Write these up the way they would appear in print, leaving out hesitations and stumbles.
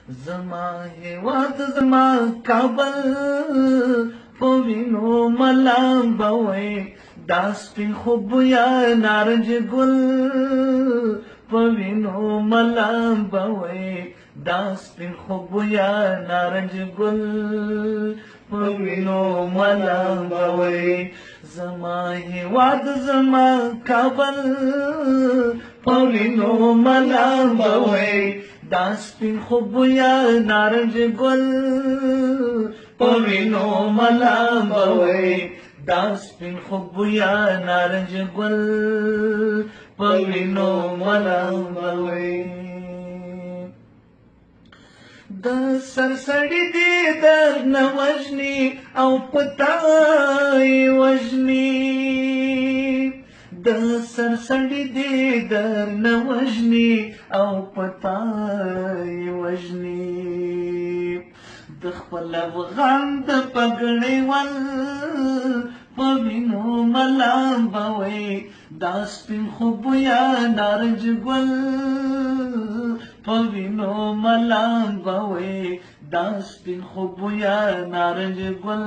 زما هیواد زما کابل په وینو ملام بوي دا سپین خوب یا نارنج ګل په وینو ملام بوي دا سپین خوب یا نارنج ګل په وینو ملام بوي زما هیواد زما کابل په وینو ملام بوي دا سپین خوب یا نارنج ګل په وینو ملام بوي دا سپین خوب یا نارنج ګل په وینو ملام بوي د سرسړی دې در نه وژني او پتاي وژني د سرسړی دې در نه وژني او پتاي وژني د خپل افغان د پګړې ول په وینو ملام بوي دا سپین خوب یا نارنج ګل په وینو ملام بوي دا سپین خوب یا نارنج ګل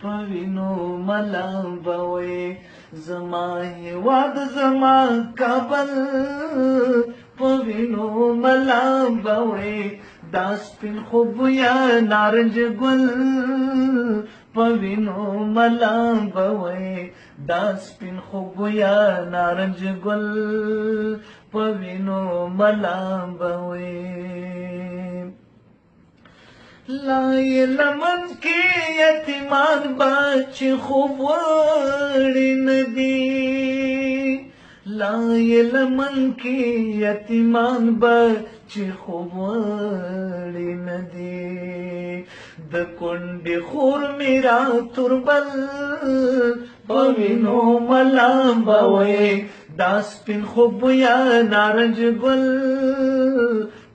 په وینو ملام بوي زما هیواد زما کابل په وینو ملام بوي دا سپین خوب یا نارنج ګل په وینو ملام بوي دا سپین خوب یا نارنج ګل په وینو ملام بوي لای لمن کې یتیمان بچ خوب وړي ندي لای لمن کې یتیمان بچ خوب وړي ندي د کونډې خور میرا تربل په وینو ملام بوي دا سپین خوب یا نارنج ګل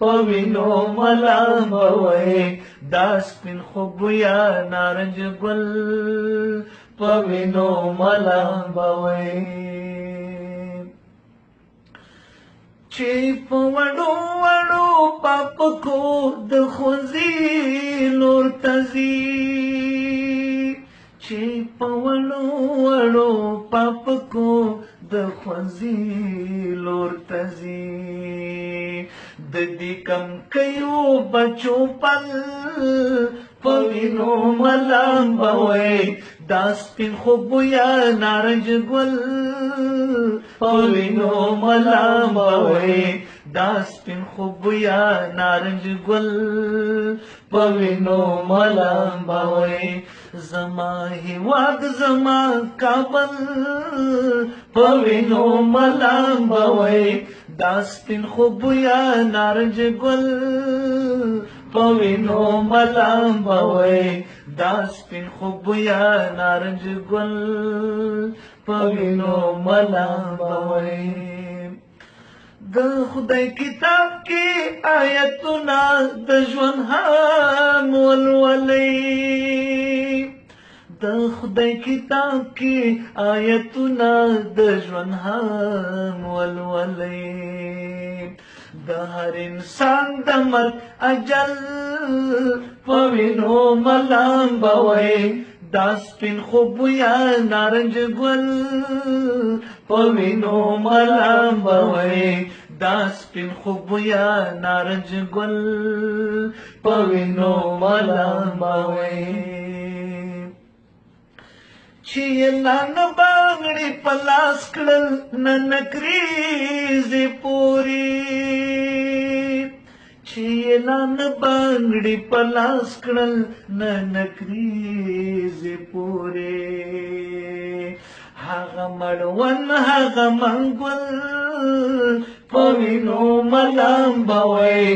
په وینو ملام بوي دا سپین خوب یا نارنج ګل په وینو ملام بوي چې په وړو وړو پاپکو د خوځي لور تزي چې په وړو وړو پاپکو د خوځي لور تزي د دې کم کيو بچو پل په وینو ملام بوي دا سپین خوب یا نارنج ګل په وینو ملام بوي دا سپین خوب یا نارنج ګل په وینو ملام بوي زما هیواد زما کابل په وینو ملام بوي دا سپین خوب یا نارنج ګل په وینو ملام بوي دا سپین خوب یا نارنج ګل په وینو ملام بوي د خدای کتاب کې آیتونه د ژوند هم ولولئ د خدای کتاب کې آیتونه د ژوند هم ولولئ د هر انسان د مرګ اجل په وینو ملام بوي دا سپین خوب یا نارنج ګل په وینو ملام بوي دا سپین خوب یا نارنج ګل په وینو ملام بوي چې لان باغړي پلاس کړل ننکريزي پوري چې لان باغړي پلاس کړل ننکريزي پوري هغه مړون هغه منګل په وینو ملام بوي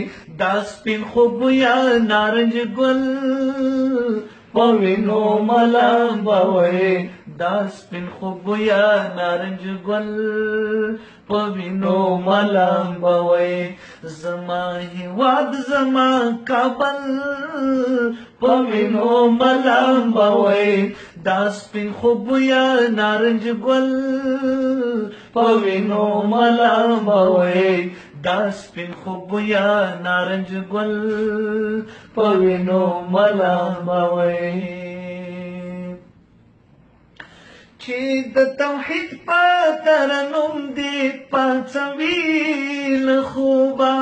دا سپین خوب یا نارنج ګل په وینو ملام بوي دا سپین خوب یا نارنج ګل په وینو ملام بوي زما هیواد زما کابل په وینو ملام بوي دا سپین خوب یا نارنج ګل په وینو ملام بوي دا سپین خوبویا نارنج ګل په وینو ملاموي چې د توحید په ترنم دې پاڅوي له خوبه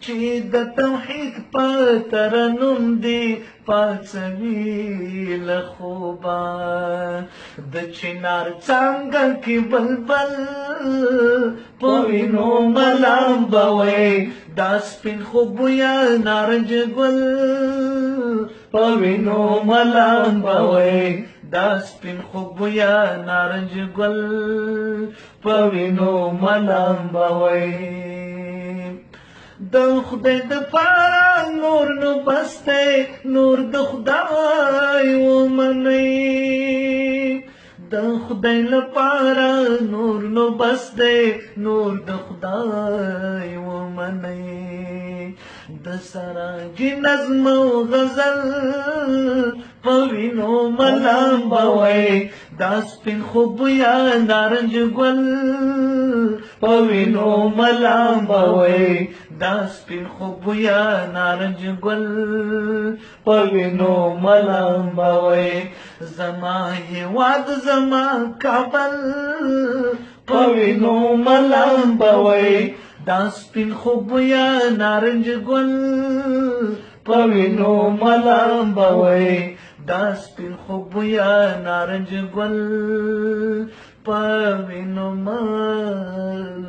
چې د توحید په ترنم دې پاڅوي له خوبه د چنار څانګه کې بلبل په وینو ملامبوي دا سپین خوبویا نارنج ګل په وینو ملامبوي دا سپین خوبویا نارنج ګل په وینو ملامبوي د خدای د پاره نور نو بسته نور د خدای ومني د خدای لپاره نور نو بسته نور د خدای ومني د سراجي نظم او غزل په وینو ملامبوي دا سپین خوبویا نارنج ګل په وینو ملامبوي دا سپین خوبویا نارنج ګل په وینو ملامبوي زما هیواد زما کابل په وینو ملامبوي دا سپین خوبویا نارنج ګل په وینو ملامبوي دا سپین خوبویا نارنج ګل په وینو ملامبوي